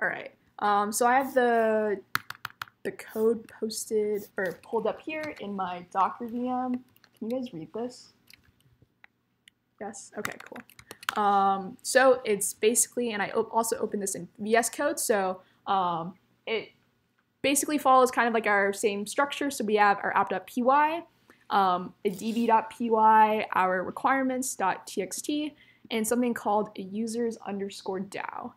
All right. So I have the code posted or pulled up here in my Docker VM. Can you guys read this? Yes? Okay, cool. So it's basically, and I also opened this in VS Code, so it basically follows kind of like our same structure. So we have our app.py, a db.py, our requirements.txt, and something called a users_DAO.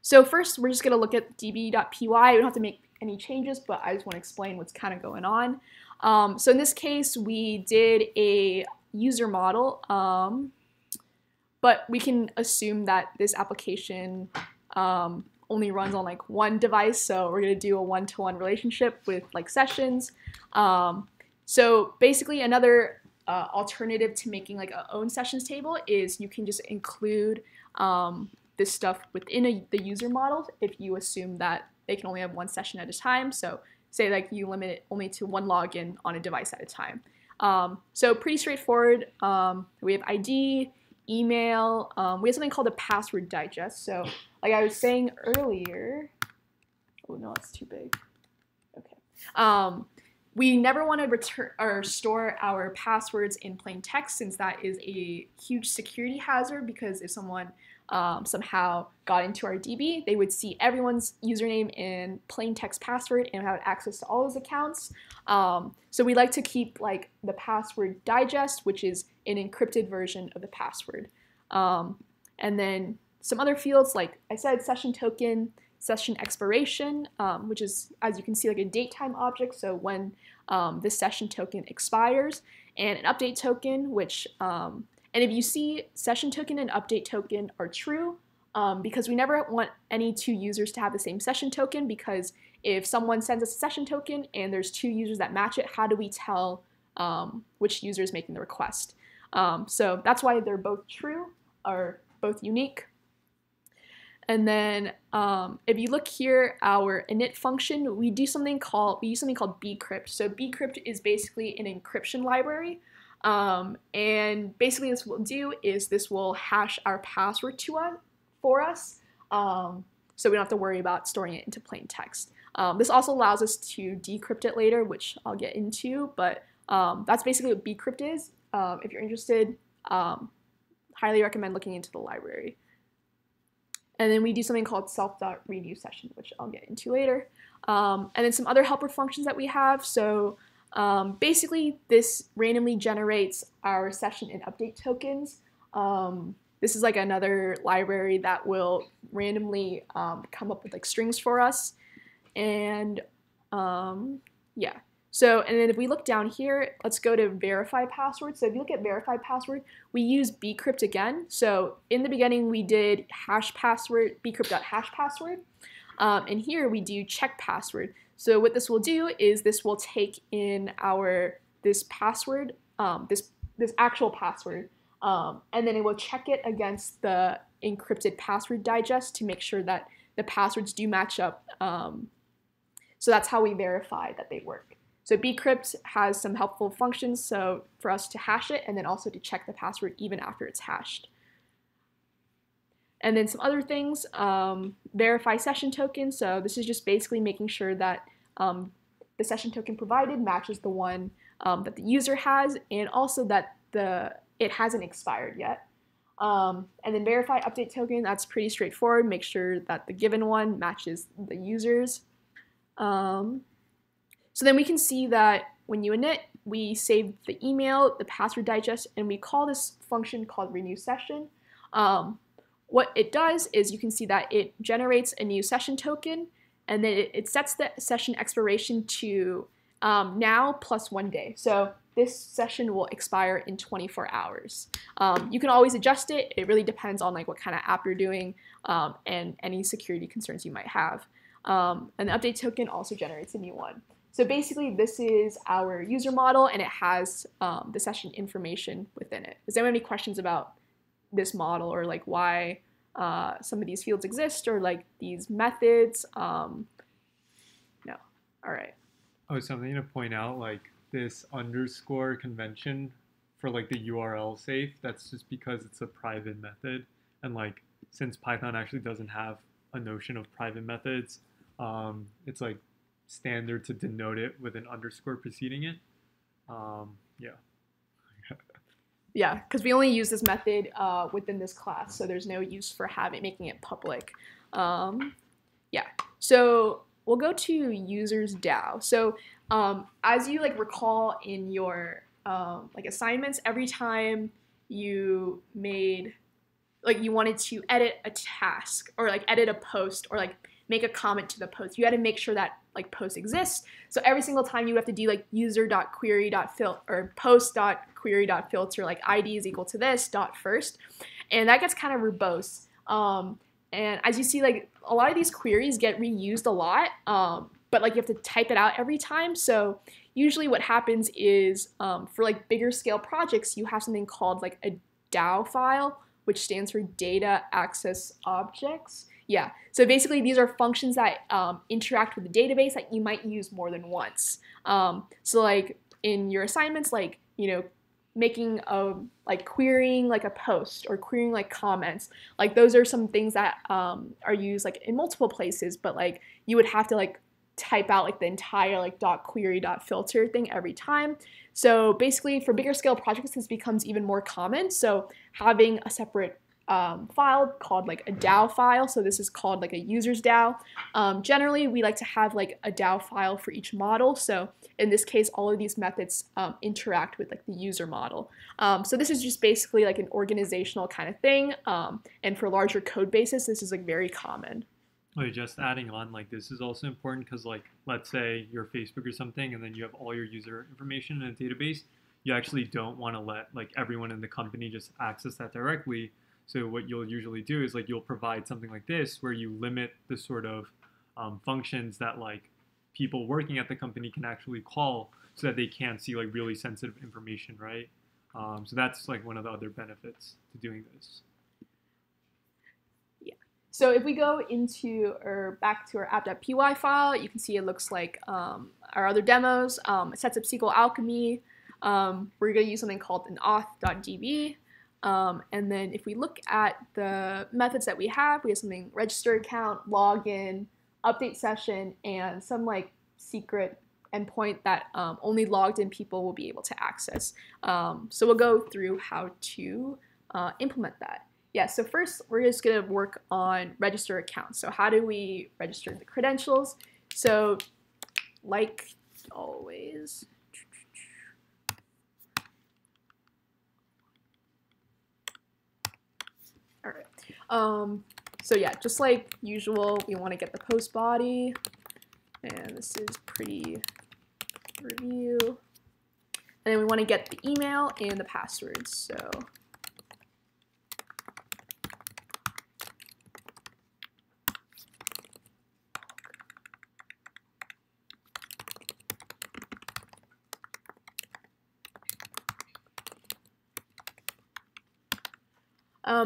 So first, we're just going to look at db.py. We don't have to make any changes, but I just want to explain what's kind of going on. So in this case, we did a user model, but we can assume that this application only runs on like one device. So we're going to do a one-to-one relationship with like sessions. So basically another alternative to making like a own sessions table is you can just include this stuff within the user model if you assume that they can only have one session at a time. So say like you limit it only to one login on a device at a time. So pretty straightforward. We have ID, email. We have something called a password digest. So like I was saying earlier, oh no, it's too big. Okay. We never want to return or store our passwords in plain text, since that is a huge security hazard, because if someone somehow got into our DB, they would see everyone's username in plain text password and have access to all those accounts. So we like to keep like the password digest, which is an encrypted version of the password. And then some other fields, like I said, session token, session expiration, which is, as you can see, like a datetime object, so when this session token expires, and an update token, which, and if you see session token and update token are true, because we never want any two users to have the same session token, because if someone sends us a session token and there's two users that match it, how do we tell which user is making the request? So that's why they're both true, or both unique. And then if you look here, our init function, we use something called Bcrypt. So Bcrypt is basically an encryption library. And basically this will do is this will hash our password for us. So we don't have to worry about storing it into plain text. This also allows us to decrypt it later, which I'll get into, but that's basically what Bcrypt is. If you're interested, highly recommend looking into the library. And then we do something called self.renew session, which I'll get into later. And then some other helper functions that we have. So basically, this randomly generates our session and update tokens. This is like another library that will randomly come up with like strings for us. And yeah. So, and then if we look down here, let's go to verify password. So if you look at verify password, we use Bcrypt again. So in the beginning, we did hash password, bcrypt.hash password. And here we do check password. So what this will do is this will take in this password, this actual password, and then it will check it against the encrypted password digest to make sure that the passwords do match up. So that's how we verify that they work. So Bcrypt has some helpful functions, so for us to hash it and then also to check the password even after it's hashed. And then some other things, verify session token. So this is just basically making sure that the session token provided matches the one that the user has, and also that it hasn't expired yet. And then verify update token, that's pretty straightforward. Make sure that the given one matches the user's. So then we can see that when you init, we save the email, the password digest, and we call this function called renew session. What it does is you can see that it generates a new session token, and then it sets the session expiration to now plus 1 day. So this session will expire in 24 hours. You can always adjust it. It really depends on like what kind of app you're doing and any security concerns you might have. And the update token also generates a new one. So basically, this is our user model, and it has the session information within it. Does anyone have any questions about this model, or like why some of these fields exist, or like these methods? No. All right. Oh, something to point out, like this underscore convention for like the URL safe, that's just because it's a private method. And like, since Python actually doesn't have a notion of private methods, it's like standard to denote it with an underscore preceding it. Yeah. Yeah, because we only use this method within this class, so there's no use for making it public. Yeah, so we'll go to users DAO. So as you like recall in your like assignments, every time you made you wanted to edit a task or like edit a post or like make a comment to the post, you had to make sure that like post exists. So every single time you have to do like user.query.filter or post.query.filter, like ID is equal to this dot first, and that gets kind of verbose. And as you see, like a lot of these queries get reused a lot, but like you have to type it out every time. So usually what happens is for like bigger scale projects, you have something called like a Dao file, which stands for Data Access Objects. Yeah, so basically these are functions that interact with the database that you might use more than once. So like in your assignments, like, you know, making a, like querying like a post or querying like comments, like those are some things that are used like in multiple places, but like you would have to like type out like the entire like .query.filter thing every time. So basically for bigger scale projects, this becomes even more common. So having a separate file called like a Dao file, so this is called like a user's DAO. Generally, we like to have like a Dao file for each model. So in this case, all of these methods interact with like the user model. So this is just basically like an organizational kind of thing. And for larger code bases, this is like very common. Wait, just adding on, like this is also important because like let's say you're Facebook or something and then you have all your user information in a database, you actually don't want to let like everyone in the company just access that directly. So what you'll usually do is like you'll provide something like this where you limit the sort of functions that like people working at the company can actually call so that they can't see like really sensitive information, right? So that's like one of the other benefits to doing this. So if we go into or back to our app.py file, you can see it looks like our other demos. It sets up SQL Alchemy. We're going to use something called an auth.db. And then if we look at the methods that we have something register account, login, update session, and some like secret endpoint that only logged in people will be able to access. So we'll go through how to implement that. Yeah, so first we're just going to work on register accounts. So how do we register the credentials? So like always, all right. So yeah, just like usual, we want to get the post body, and this is pretty review. And then we want to get the email and the password. So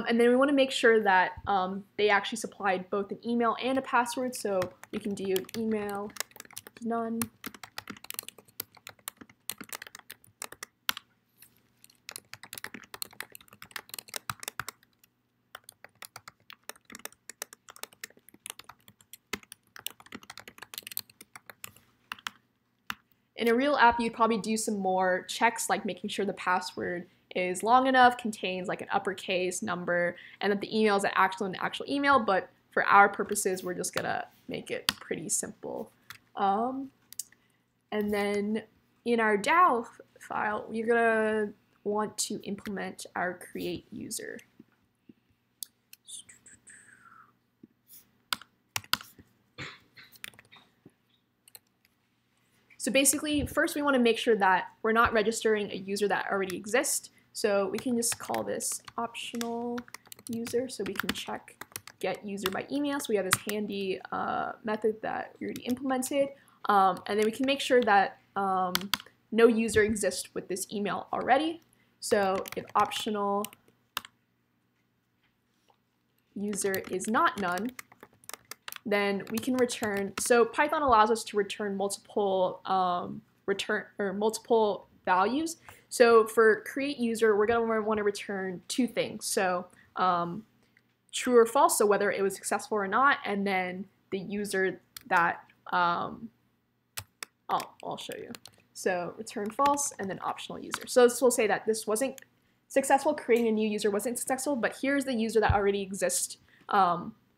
and then we want to make sure that they actually supplied both an email and a password. So you can do email none. In a real app, you'd probably do some more checks, like making sure the password is long enough, contains like an uppercase number, and that the email is an actual email, but for our purposes, we're just gonna make it pretty simple. And then in our Dao file, we're gonna want to implement our create user. So basically, first we want to make sure that we're not registering a user that already exists. So we can just call this optional user, so we can check get user by email. So we have this handy method that we already implemented. And then we can make sure that no user exists with this email already. So if optional user is not none, then we can return. So Python allows us to return multiple multiple values. So for create user, we're going to want to return two things. So true or false, so whether it was successful or not, and then the user that, I'll show you. So return false, and then optional user. So this will say that this wasn't successful, creating a new user wasn't successful, but here's the user that already exists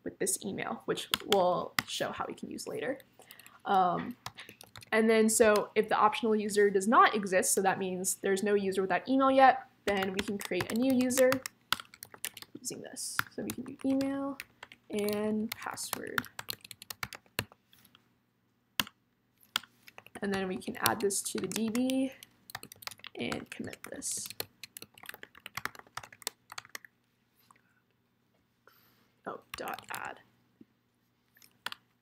with this email, which we'll show how we can use later. And then so if the optional user does not exist, so that means there's no user with that email yet, then we can create a new user using this. So we can do email and password. And then we can add this to the DB and commit this. Oh, dot add.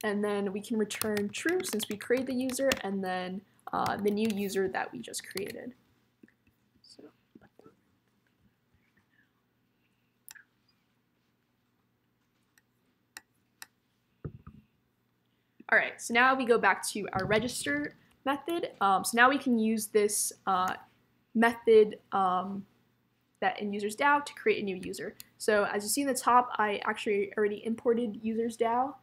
And then we can return true since we created the user, and then the new user that we just created. So, all right, so now we go back to our register method. So now we can use this method that in users DAO to create a new user. So as you see in the top, I actually already imported users DAO.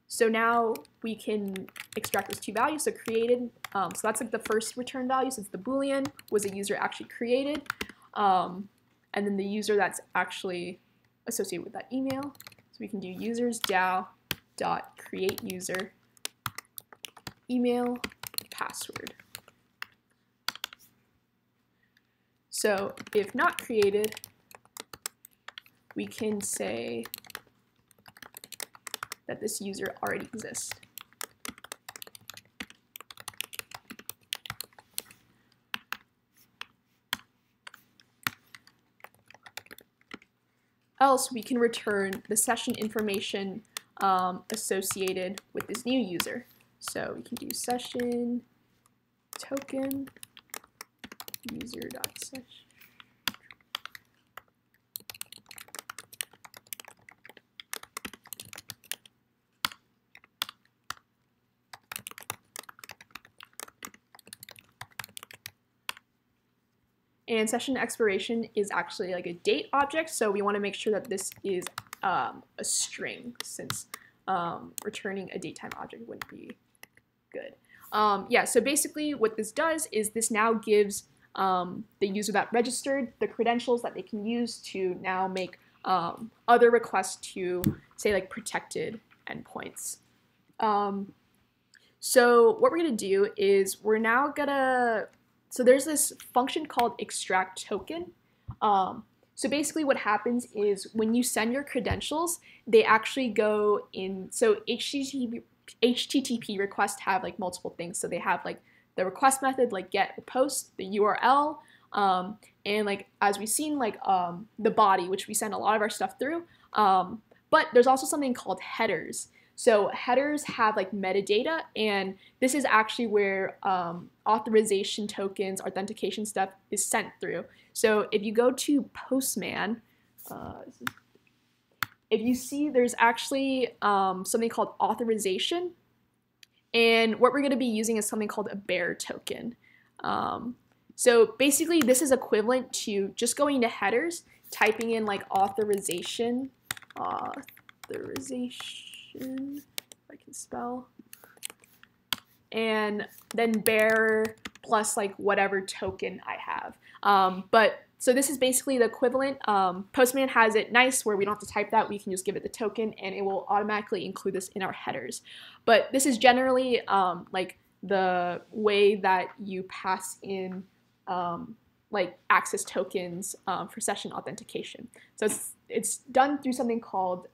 So now we can extract those two values. So created, so that's like the first return value, since the Boolean was a user actually created, and then the user that's actually associated with that email. So we can do users DAO dot create user email password. So if not created, we can say that this user already exists. Else, we can return the session information associated with this new user. So we can do session token user.session. And session expiration is actually like a date object, so we want to make sure that this is a string, since returning a datetime object wouldn't be good. Yeah, so basically what this does is this now gives the user that registered the credentials that they can use to now make other requests to, say, like protected endpoints. So what we're going to do is we're now going to, so there's this function called extract token. So basically what happens is when you send your credentials, they actually go in, so HTTP requests have like multiple things. So they have like the request method, like get or post, the URL, and like as we've seen, like the body, which we send a lot of our stuff through. But there's also something called headers. So headers have like metadata, and this is actually where authorization tokens, authentication stuff is sent through. So if you go to Postman, if you see, there's actually something called authorization, and what we're going to be using is something called a bearer token. So basically this is equivalent to just going to headers, typing in like authorization, if I can spell, and then bearer plus like whatever token I have. So this is basically the equivalent. Postman has it nice where we don't have to type that. We can just give it the token and it will automatically include this in our headers. But this is generally like the way that you pass in like access tokens for session authentication. So it's done through something called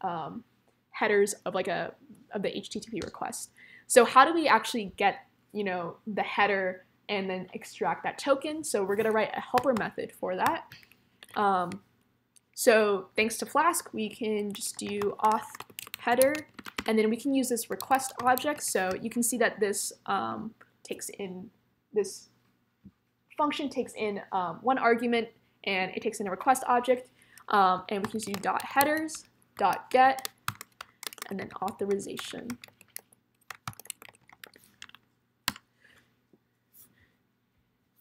headers of like of the HTTP request. So how do we actually get, you know, the header and then extract that token? So we're gonna write a helper method for that. So thanks to Flask, we can just do auth header, and then we can use this request object. So you can see that this this function takes in one argument, and it takes in a request object, and we can just do dot headers dot get, and then authorization.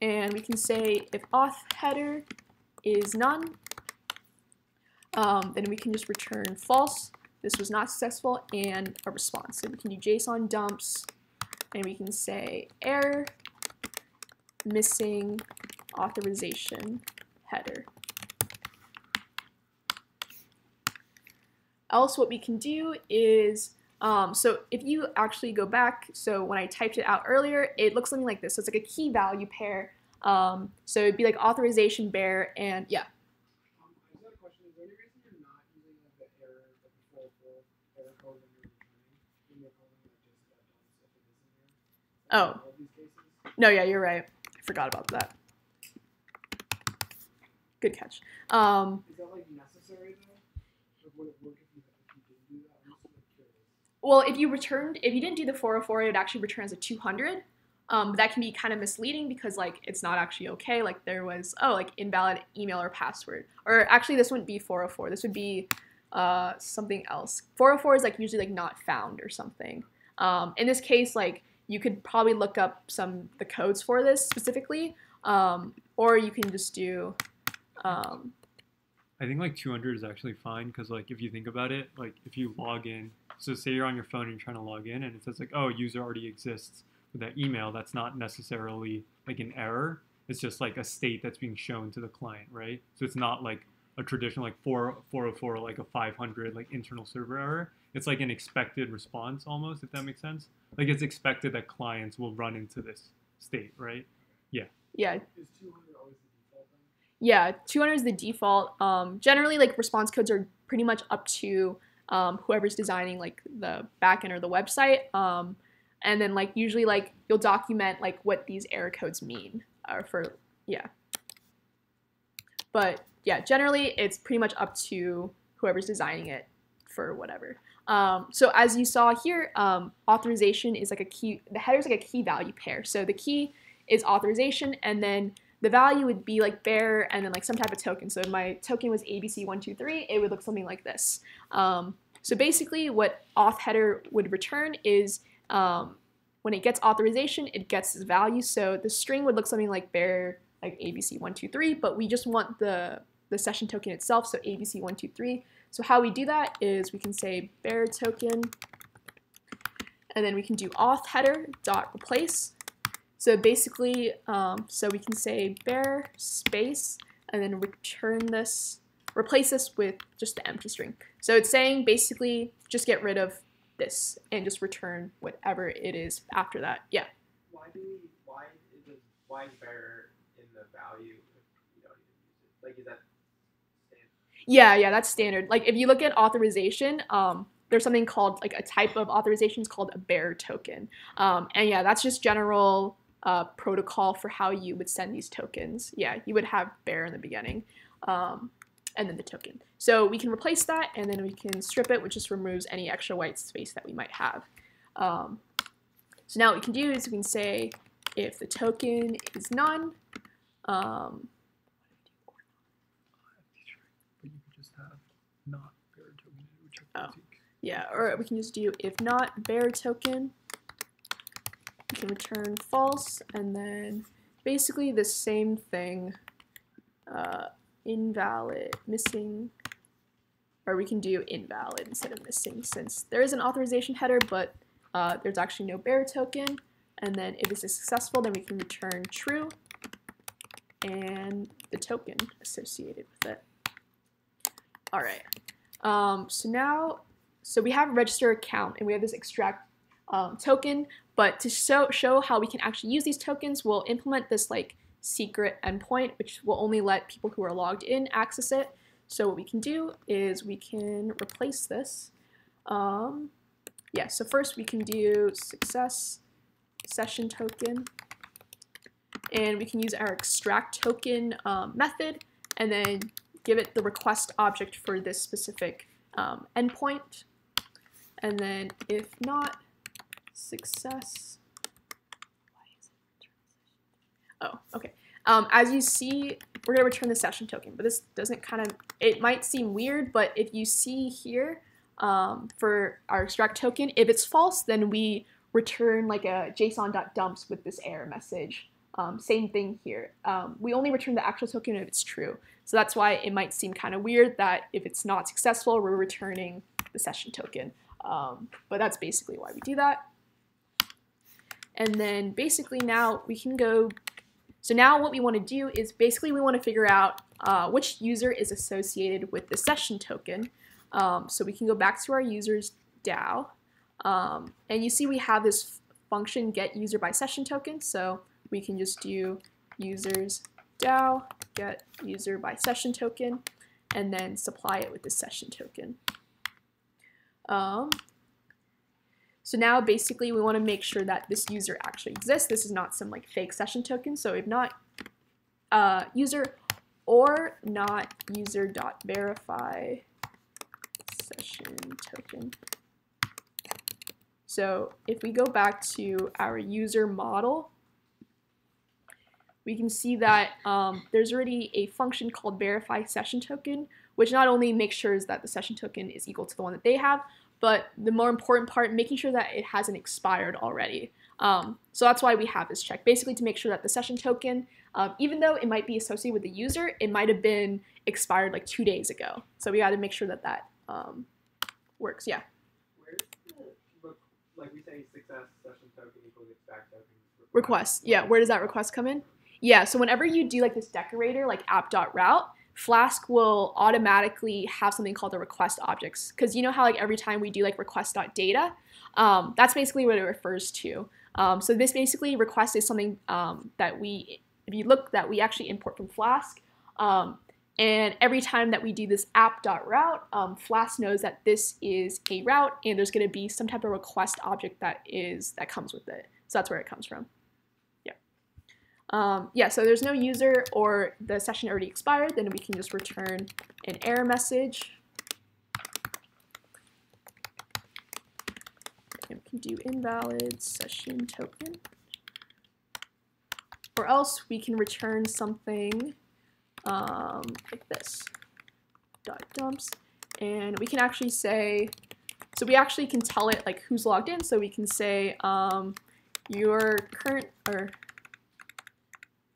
And we can say if auth header is none, then we can just return false. This was not successful, and a response. So we can do JSON dumps, and we can say error missing authorization header. Else what we can do is, so if you actually go back, so when I typed it out earlier, it looks something like this. So it's like a key value pair. So it'd be like authorization bear, and yeah. I just had a question. Is there any reason you're not using like the error, like the full error code when you're returning? When you're calling like just dumps if it isn't here? Oh. In all these cases? No, yeah, you're right. I forgot about that. Good catch. Is that like necessary though? Like, would it work if you didn't do that? I'm just like curious. Well, if you didn't do the 404, it would actually return as a 200. But that can be kind of misleading because like it's not actually okay. Like there was, oh, like invalid email or password. Or actually this wouldn't be 404. This would be something else. 404 is like usually like not found or something. In this case, like you could probably look up the codes for this specifically, or you can just do. I think like 200 is actually fine because like if you think about it, like if you log in, so say you're on your phone and you're trying to log in and it says like, oh, user already exists with that email, that's not necessarily like an error. It's just like a state that's being shown to the client, right? So it's not like a traditional like 404, like a 500 like internal server error. It's like an expected response almost, if that makes sense. Like it's expected that clients will run into this state, right? Yeah. Yeah. Is 200 always the default then? Yeah, 200 is the default. Generally, like response codes are pretty much up to whoever's designing like the backend or the website. And then like usually like you'll document like what these error codes mean for, yeah. But yeah, generally it's pretty much up to whoever's designing it for whatever. So as you saw here, authorization is like a key, the header is like a key value pair. So the key is authorization, and then the value would be like bearer and then like some type of token. So if my token was ABC123, it would look something like this. So basically what auth header would return is when it gets authorization, it gets this value. So the string would look something like bearer, like ABC123, but we just want the session token itself, so ABC123. So how we do that is we can say bearer token, and then we can do auth header dot replace. So basically, so we can say bearer space, and then return this, replace this with just the empty string. So it's saying basically just get rid of this and just return whatever it is after that. Yeah. Why is bearer in the value if you don't even use it? Like, is that standard? Yeah, that's standard. Like if you look at authorization, there's something called like a type of authorization is called a bearer token. And yeah, that's just general protocol for how you would send these tokens. Yeah, you would have bearer in the beginning, and then the token. So we can replace that, and then we can strip it, which just removes any extra white space that we might have. So now what we can do is we can say if the token is none, But you could just have not bearer token. Which yeah, or we can just do if not bearer token. We can return false, and then basically the same thing, invalid, missing, or we can do invalid instead of missing since there is an authorization header, but there's actually no bearer token. And then if this is successful, then we can return true and the token associated with it. All right. So we have a register account and we have this extract token, but to show how we can actually use these tokens, we'll implement this like secret endpoint, which will only let people who are logged in access it. So what we can do is we can replace this. Yeah, so first we can do success session token, and we can use our extract token method, and then give it the request object for this specific endpoint, and then if not success, oh, okay. As you see, we're gonna return the session token, but this doesn't it might seem weird, but if you see here, for our extract token, if it's false, then we return like a JSON.dumps with this error message. Same thing here. We only return the actual token if it's true. So that's why it might seem kind of weird that if it's not successful, we're returning the session token. But that's basically why we do that. And then basically now we can go, so now what we want to do is basically we want to figure out which user is associated with the session token. So we can go back to our users DAO. And you see we have this function get user by session token. So we can just do users DAO get user by session token and then supply it with the session token. So now basically we want to make sure that this user actually exists. This is not some like fake session token. So if not user or not user.verify session token. So if we go back to our user model, we can see that there's already a function called verify session token, which not only makes sure that the session token is equal to the one that they have, but the more important part, making sure that it hasn't expired already. So that's why we have this check, basically to make sure that the session token, even though it might be associated with the user, it might have been expired like 2 days ago. So we got to make sure that that works. Yeah. Where's the, like we say, success session token equals expect token? Request. Yeah. Where does that request come in? Yeah. So whenever you do like this decorator, like app.route, Flask will automatically have something called the request objects. Because you know how like every time we do like request.data, that's basically what it refers to. So this basically request is something that we, if you look, that we actually import from Flask. And every time that we do this app.route, Flask knows that this is a route and there's going to be some type of request object that comes with it. So that's where it comes from. Yeah, so there's no user or the session already expired, then we can just return an error message. And we can do invalid session token. Or else we can return something like this, .dumps. And we can actually say, so we actually can tell it like who's logged in, so we can say your current, or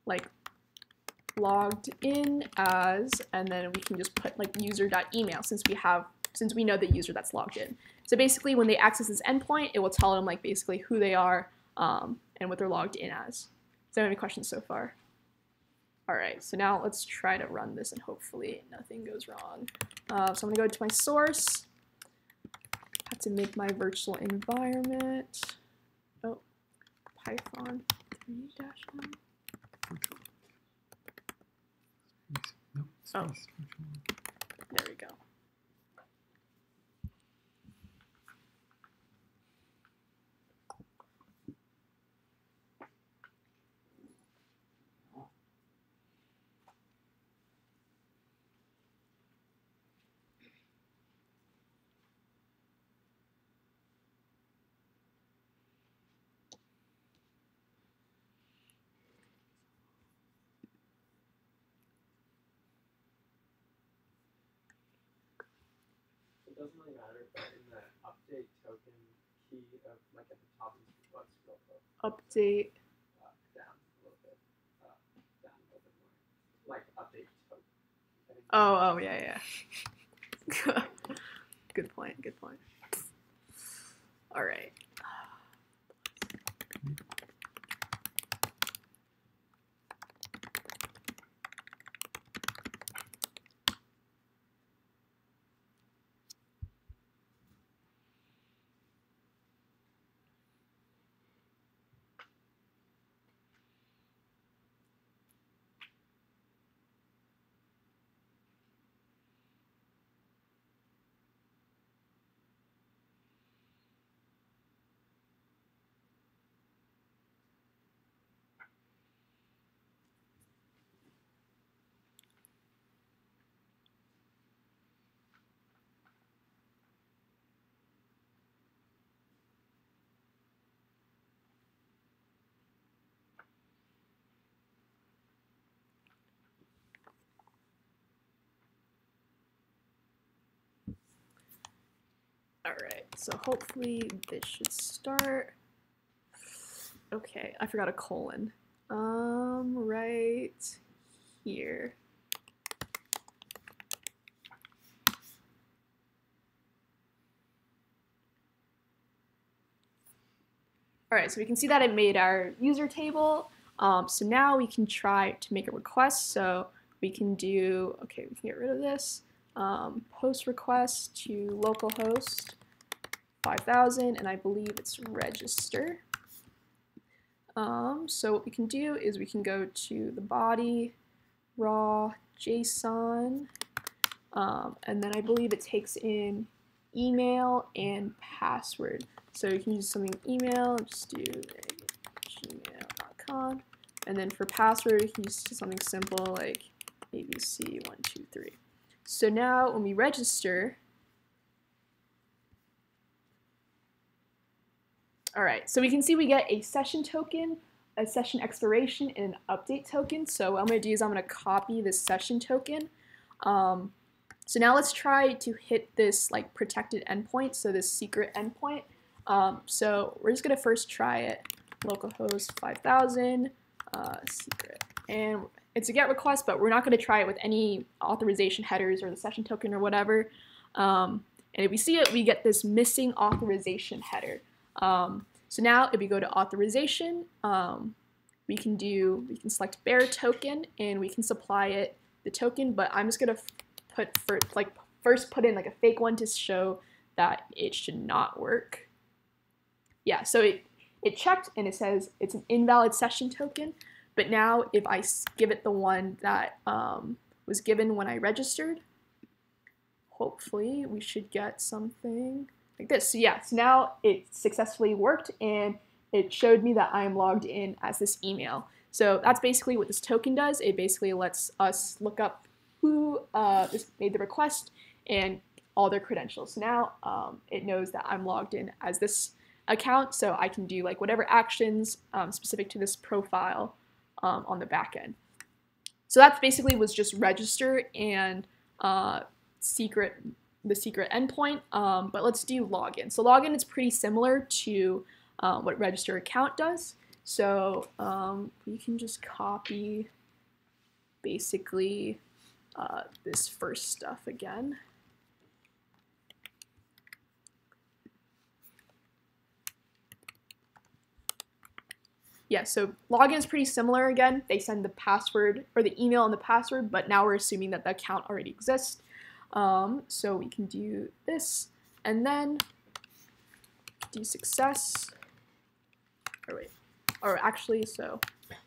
like logged in as, and then we can just put like user.email since we know the user that's logged in. So basically when they access this endpoint, it will tell them like basically who they are and what they're logged in as. Is there any questions so far? All right, so now let's try to run this and hopefully nothing goes wrong. So I'm gonna go to my source. Have to make my virtual environment. Oh, Python 3-1. Oh, there we go. It doesn't really matter, but in the update token key of like at the top is what's real quick. Update. Down a little bit. Down a little bit more. Like update token. Oh, yeah. Good point, good point. All right. All right, so hopefully this should start. Okay, I forgot a colon. Right here. All right, so we can see that it made our user table. So now we can try to make a request. So we can do, okay, we can get rid of this. Post request to localhost 5000, and I believe it's register. So what we can do is we can go to the body, raw, JSON, and then I believe it takes in email and password. So you can use something email, just do gmail.com, and then for password you can use something simple like ABC123. So now when we register, all right, so we can see we get a session token, a session expiration, and an update token. So what I'm going to do is I'm going to copy this session token. So now let's try to hit this like protected endpoint, so this secret endpoint. So we're just going to first try it, localhost 5000, secret. And it's a GET request, but we're not going to try it with any authorization headers or the session token or whatever. And if we see it, we get this missing authorization header. So now if we go to authorization, we can select bearer token and we can supply it the token, but I'm just gonna first put in like a fake one to show that it should not work. Yeah, so it checked and it says it's an invalid session token, but now if I give it the one that was given when I registered, hopefully we should get something like this. So yeah, so now it successfully worked and it showed me that I'm logged in as this email. So that's basically what this token does. It basically lets us look up who made the request and all their credentials. So now it knows that I'm logged in as this account, so I can do like whatever actions specific to this profile on the back end. So that basically was just register and the secret endpoint, but let's do login. So login is pretty similar to what register account does. So we can just copy basically this first stuff again. Yeah, so login is pretty similar again. They send the password or the email and the password, but now we're assuming that the account already exists. So we can do this and then do success. So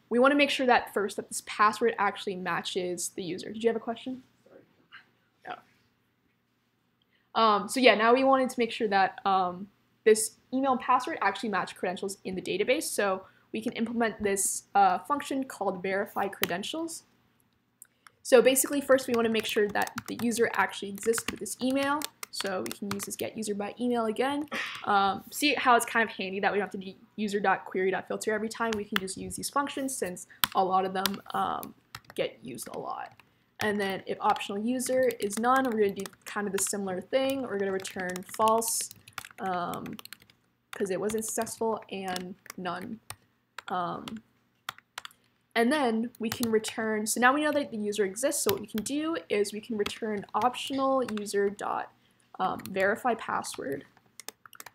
we want to make sure that first that this password actually matches the user. Did you have a question? Oh. So yeah, now we wanted to make sure that this email and password actually match credentials in the database. So we can implement this function called verify credentials. So basically, first we want to make sure that the user actually exists with this email. So we can use this get user by email again. See how it's kind of handy that we don't have to do user.query.filter every time. We can just use these functions since a lot of them get used a lot. And then if optional user is none, we're going to do kind of the similar thing. We're going to return false because it wasn't successful, and none. And then we can return, so now we know that the user exists, so what we can do is we can return optional user dot verify password.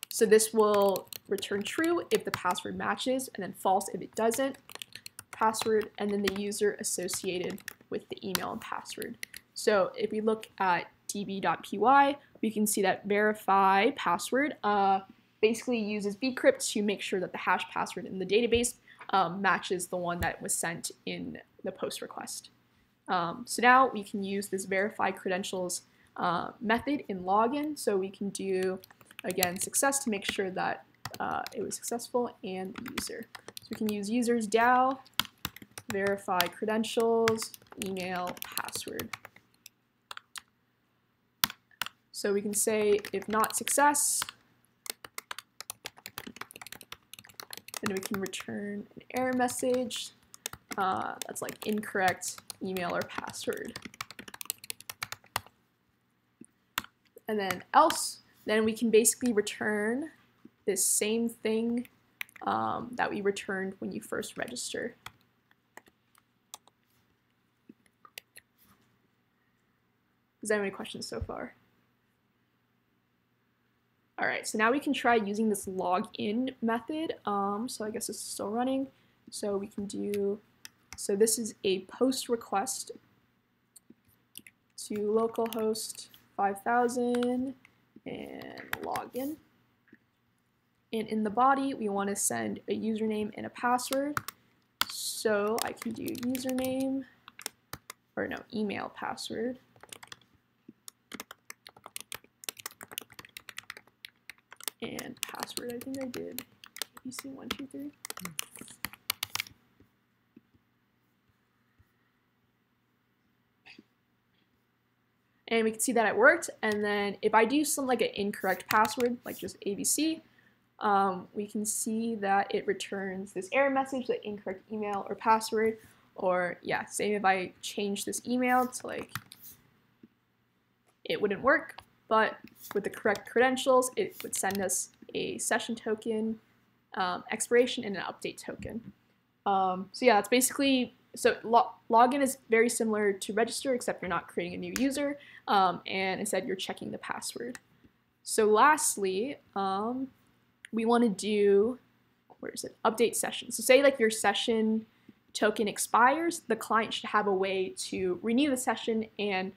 So this will return true if the password matches, and then false if it doesn't, password, and then the user associated with the email and password. So if we look at db.py, we can see that verify password basically uses Bcrypt to make sure that the hash password in the database matches the one that was sent in the post request. So now we can use this verify credentials method in login. So we can do, again, success to make sure that it was successful, and the user. So we can use users DAO, verify credentials, email, password. So we can say if not success, and we can return an error message that's like incorrect email or password. And then else, then we can basically return this same thing that we returned when you first register. Does anyone have any questions so far? All right, so now we can try using this login method. So I guess this is still running. So we can do, so this is a post request to localhost 5000 and login. And in the body, we want to send a username and a password. So I can do username, or no, email password. And password, I think I did ABC123. And we can see that it worked. And then if I do some like an incorrect password, like just ABC, we can see that it returns this error message, the incorrect email or password. Or yeah, same if I change this email to like, it wouldn't work, but with the correct credentials, it would send us a session token, expiration, and an update token. So yeah, that's basically, so login is very similar to register, except you're not creating a new user, and instead you're checking the password. So lastly, we want to do, where is it, update session. So say like your session token expires, the client should have a way to renew the session and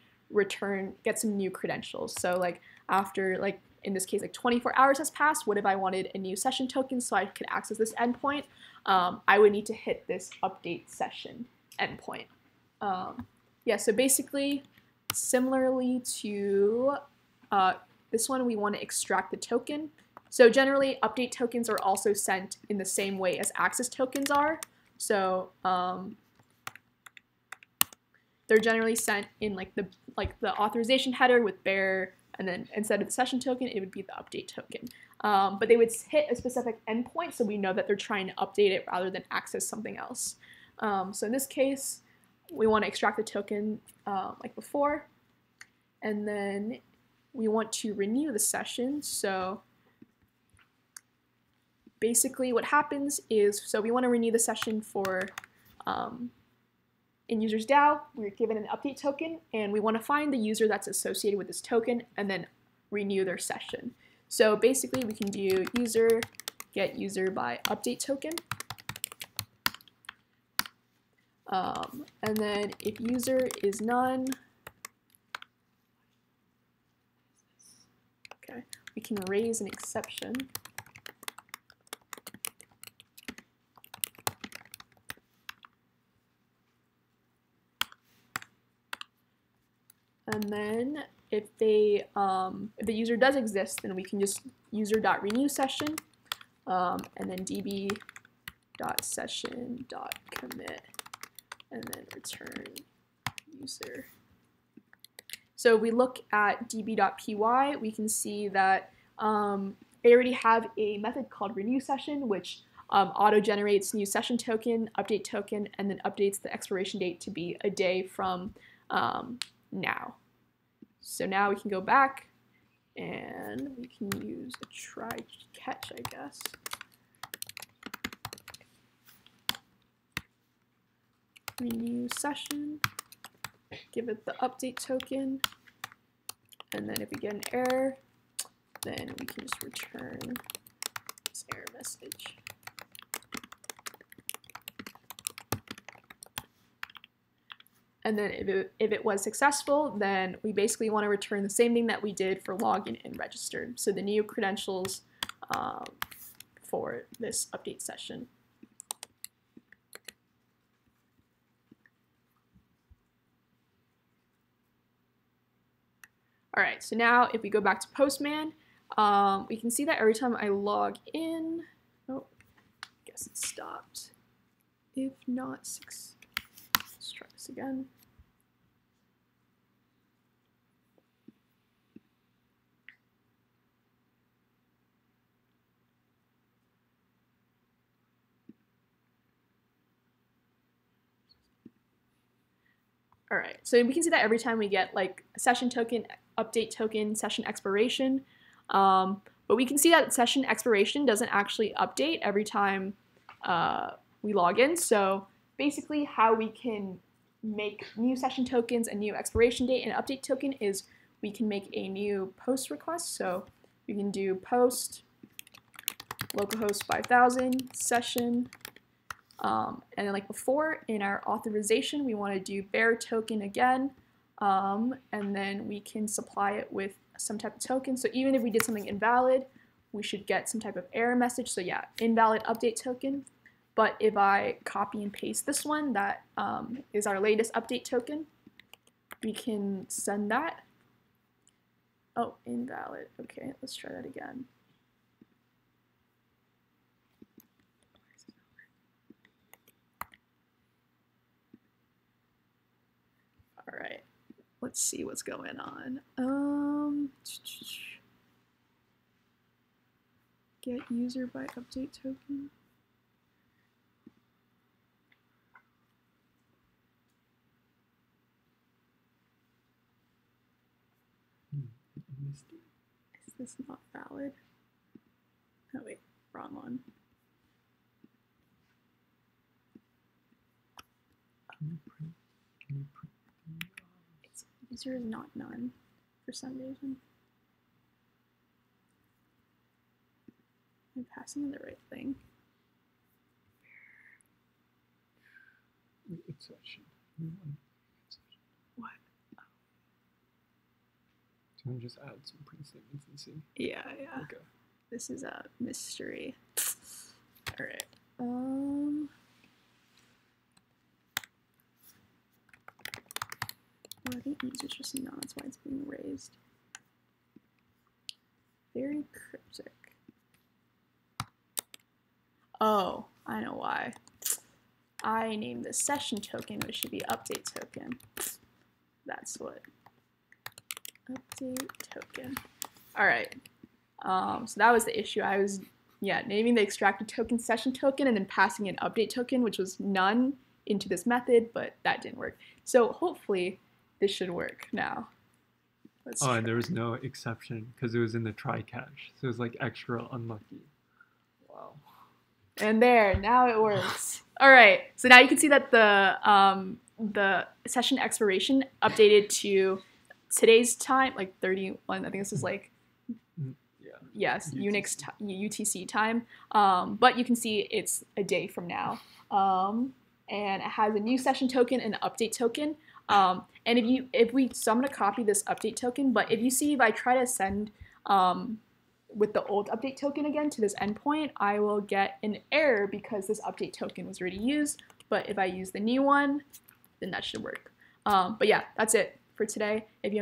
get some new credentials. So like after, like in this case, like 24 hours has passed, what if I wanted a new session token so I could access this endpoint? I would need to hit this update session endpoint. Yeah, so basically, similarly to this one, we want to extract the token. So generally, update tokens are also sent in the same way as access tokens are. So they're generally sent in like the authorization header with bearer, and then instead of the session token, it would be the update token. But they would hit a specific endpoint, so we know that they're trying to update it rather than access something else. So in this case, we want to extract the token like before, and then we want to renew the session. So basically what happens is, so we want to renew the session for in user's DAO, we're given an update token, and we want to find the user that's associated with this token and then renew their session. So basically we can do user get user by update token. And then if user is none, okay, we can raise an exception. And then if the user does exist, then we can just user.renew session, and then db.session.commit, and then return user. So if we look at db.py, we can see that they already have a method called renew session, which auto-generates new session token, update token, and then updates the expiration date to be a day from now. So now we can go back and we can use a try catch, I guess. Renew session, give it the update token, and then if we get an error, then we can just return this error message. And then if it was successful, then we basically want to return the same thing that we did for login and registered. So the new credentials for this update session. All right, so now if we go back to Postman, we can see that every time I log in, oh, I guess it stopped. If not, let's try this again. All right, so we can see that every time we get like a session token, update token, session expiration, but we can see that session expiration doesn't actually update every time we log in. So basically how we can make new session tokens, a new expiration date, and update token is we can make a new post request. So we can do post localhost 5000 session, and then like before in our authorization, we want to do bear token again, and then we can supply it with some type of token. So even if we did something invalid, we should get some type of error message. So yeah, invalid update token. But if I copy and paste this one, that is our latest update token, we can send that. Oh, invalid. Okay, let's try that again. All right, let's see what's going on. Get user by update token. Is this not valid? Oh wait, wrong one. Its user is not none for some reason. I'm passing in the right thing. What? Do you want to just add some print statements and see? Yeah. Okay. This is a mystery. All right. Well, I think user's just none. That's why it's being raised. Very cryptic. Oh, I know why. I named the session token, which should be update token. That's what. Update token. All right. So that was the issue. I was, naming the extracted token session token and then passing an update token, which was none, into this method, but that didn't work. So hopefully this should work now. Let's try. And there was no exception because it was in the try cache, so it was like extra unlucky. Wow. And there, now it works. All right, so now you can see that the session expiration updated to today's time, like 31. I think this is like, yes, Unix UTC time. But you can see it's a day from now, and it has a new session token and an update token. And so I'm gonna copy this update token. But if I try to send with the old update token again to this endpoint, I will get an error because this update token was already used. But if I use the new one, then that should work. But yeah, that's it for today. If you have